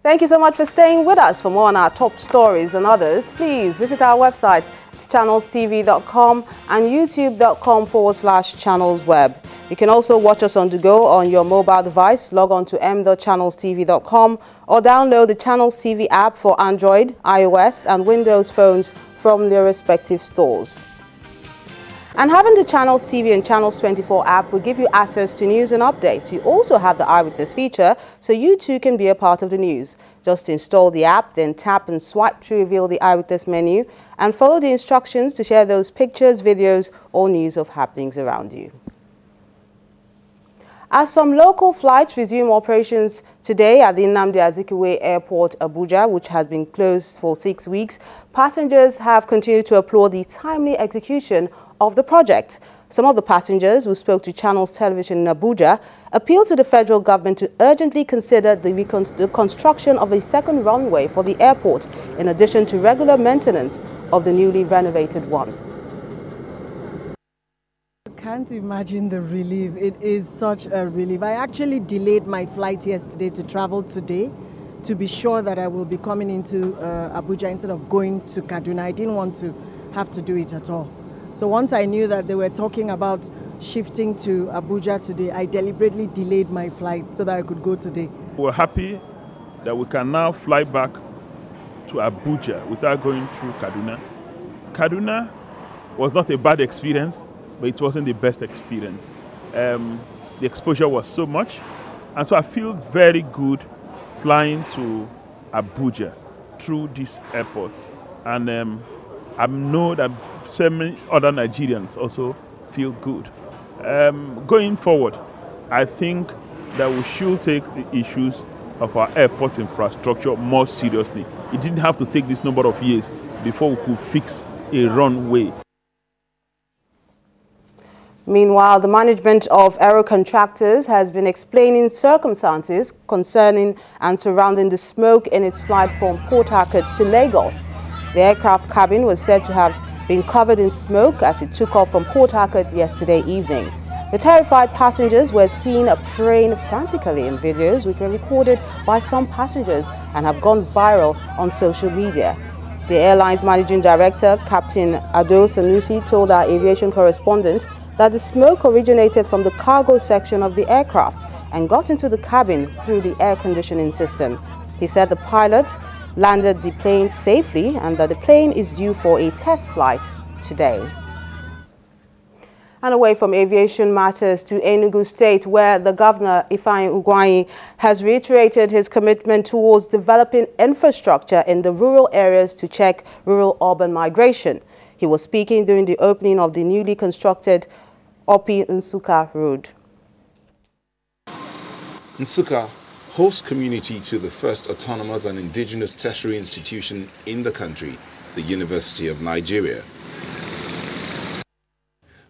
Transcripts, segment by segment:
Thank you so much for staying with us. For more on our top stories and others, please visit our website. It's channelstv.com and youtube.com/channelsweb. You can also watch us on the go on your mobile device. Log on to m.channelstv.com or download the Channels TV app for Android, iOS and Windows phones from their respective stores. And having the Channels TV and Channels 24 app will give you access to news and updates. You also have the Eyewitness feature, so you too can be a part of the news. Just install the app, then tap and swipe to reveal the Eyewitness menu and follow the instructions to share those pictures, videos or news of happenings around you. As some local flights resume operations today at the Nnamdi Azikiwe Airport, Abuja, which has been closed for 6 weeks, passengers have continued to applaud the timely execution of the project. Some of the passengers who spoke to Channels Television in Abuja appealed to the federal government to urgently consider the construction of a second runway for the airport, in addition to regular maintenance of the newly renovated one. I can't imagine the relief. It is such a relief. I actually delayed my flight yesterday to travel today to be sure that I will be coming into Abuja instead of going to Kaduna. I didn't want to have to do it at all. So once I knew that they were talking about shifting to Abuja today, I deliberately delayed my flight so that I could go today. We're happy that we can now fly back to Abuja without going through Kaduna. Kaduna was not a bad experience, but it wasn't the best experience. The exposure was so much, and so I feel very good flying to Abuja through this airport. And I know that so many other Nigerians also feel good. Going forward, I think that we should take the issues of our airport infrastructure more seriously. It didn't have to take this number of years before we could fix a runway. Meanwhile, the management of aero contractors has been explaining circumstances concerning and surrounding the smoke in its flight from Port Harcourt to Lagos. The aircraft cabin was said to have been covered in smoke as it took off from Port Harcourt yesterday evening. The terrified passengers were seen praying frantically in videos which were recorded by some passengers and have gone viral on social media. The airline's managing director, Captain Ado Sanusi, told our aviation correspondent that the smoke originated from the cargo section of the aircraft and got into the cabin through the air conditioning system. He said the pilot landed the plane safely and that the plane is due for a test flight today. And away from aviation matters to Enugu State, where the governor, Ifeanyi Ugwuanyi, has reiterated his commitment towards developing infrastructure in the rural areas to check rural-urban migration. He was speaking during the opening of the newly constructed Opi-Nsukka Road. Nsukka, host community to the first autonomous and indigenous tertiary institution in the country, the University of Nigeria.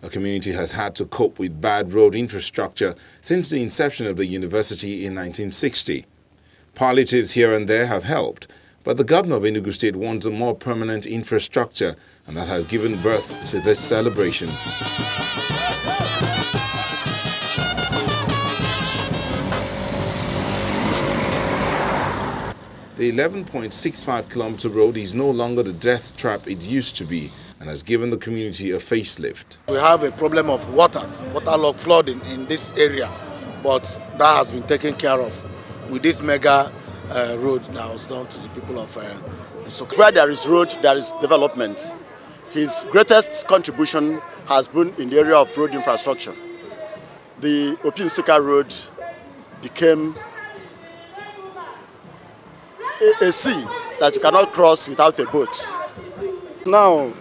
A community has had to cope with bad road infrastructure since the inception of the university in 1960. Palliatives here and there have helped, but the governor of Enugu State wants a more permanent infrastructure, and that has given birth to this celebration. The 11.65-kilometer road is no longer the death trap it used to be and has given the community a facelift. We have a problem of waterlogged flooding in this area, but that has been taken care of with this mega road that was done to the people of Nsukka. Where there is road, there is development. His greatest contribution has been in the area of road infrastructure. The Opi-Nsukka road became a sea that you cannot cross without a boat. Now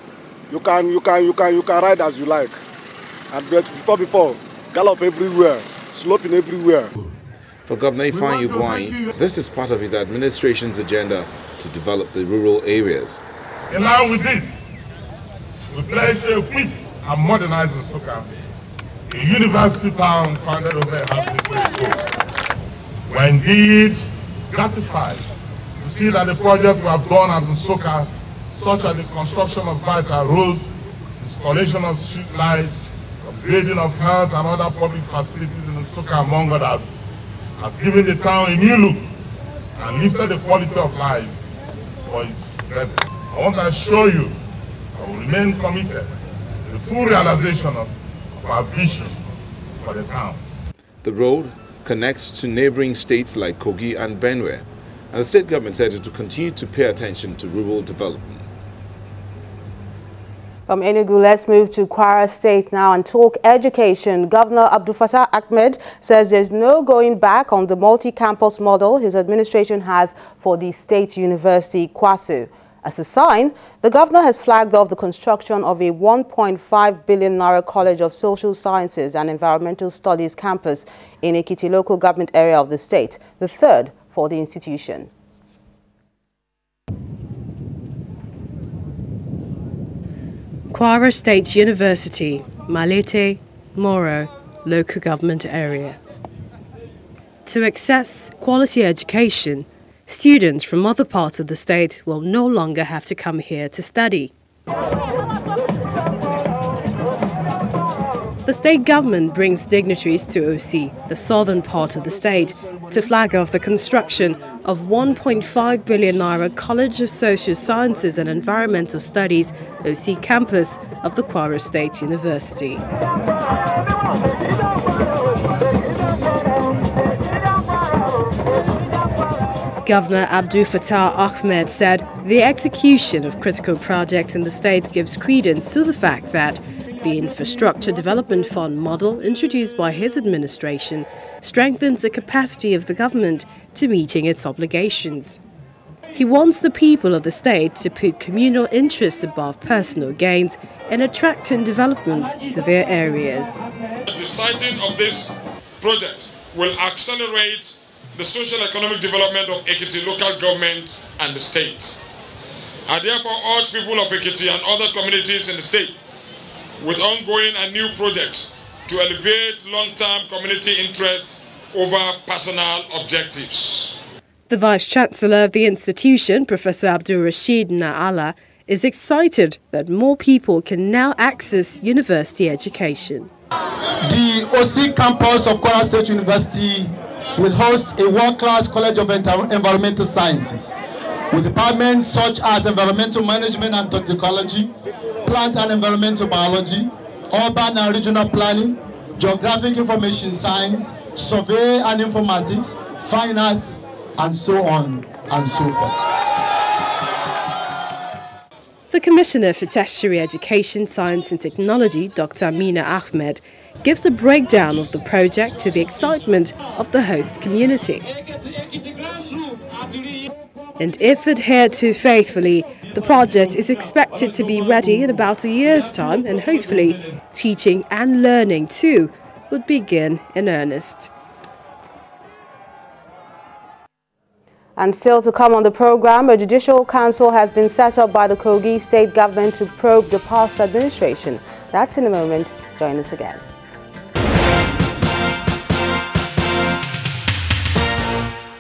you can ride as you like, and before gallop everywhere, sloping everywhere. For Governor Ifeanyi Ugwuanyi, this is part of his administration's agenda to develop the rural areas. Along with this, we pledge to equip and modernize Nsukka, a university town founded over 100 years ago. We're indeed gratified to see that the project we have done at Nsukka, such as the construction of vital roads, installation of street lights, upgrading of health and other public facilities in Nsukka, among others, has given the town a new look and lifted the quality of life for its residents. I want to assure you I will remain committed to the full realization of our vision for the town. The road connects to neighboring states like Kogi and Benue, and the state government said to continue to pay attention to rural development. From Enugu, let's move to Kwara State now and talk education. Governor Abdulfatah Ahmed says there's no going back on the multi-campus model his administration has for the State University, Kwasu. As a sign, the governor has flagged off the construction of a 1.5 billion naira College of Social Sciences and Environmental Studies campus in Ekiti local government area of the state, the third for the institution. Kwara State University, Malete, Moro, local government area. To access quality education, students from other parts of the state will no longer have to come here to study. The state government brings dignitaries to OC, the southern part of the state, to flag off the construction of 1.5 billion naira College of Social Sciences and Environmental Studies OC campus of the Kwara State University. Governor Abdulfatah Ahmed said the execution of critical projects in the state gives credence to the fact that the Infrastructure Development Fund model introduced by his administration strengthens the capacity of the government to meeting its obligations. He wants the people of the state to put communal interests above personal gains in attracting development to their areas. The siting of this project will accelerate the socio-economic development of Ekiti local government and the state. I therefore urge people of Ekiti and other communities in the state with ongoing and new projects to elevate long-term community interest over personal objectives. The Vice-Chancellor of the institution, Professor Abdul Rashid Na'ala, is excited that more people can now access university education. The OC campus of Kwara State University will host a world-class College of Environmental Sciences with departments such as Environmental Management and Toxicology, Plant and Environmental Biology, Urban and Regional Planning, Geographic Information Science, Survey and Informatics, Fine Arts, and so on and so forth. The Commissioner for Tertiary Education, Science and Technology, Dr. Amina Ahmed, gives a breakdown of the project to the excitement of the host community. And if adhered to faithfully, the project is expected to be ready in about a year's time, and hopefully teaching and learning too would begin in earnest. And still to come on the program, a judicial council has been set up by the Kogi state government to probe the past administration. That's in a moment. Join us again.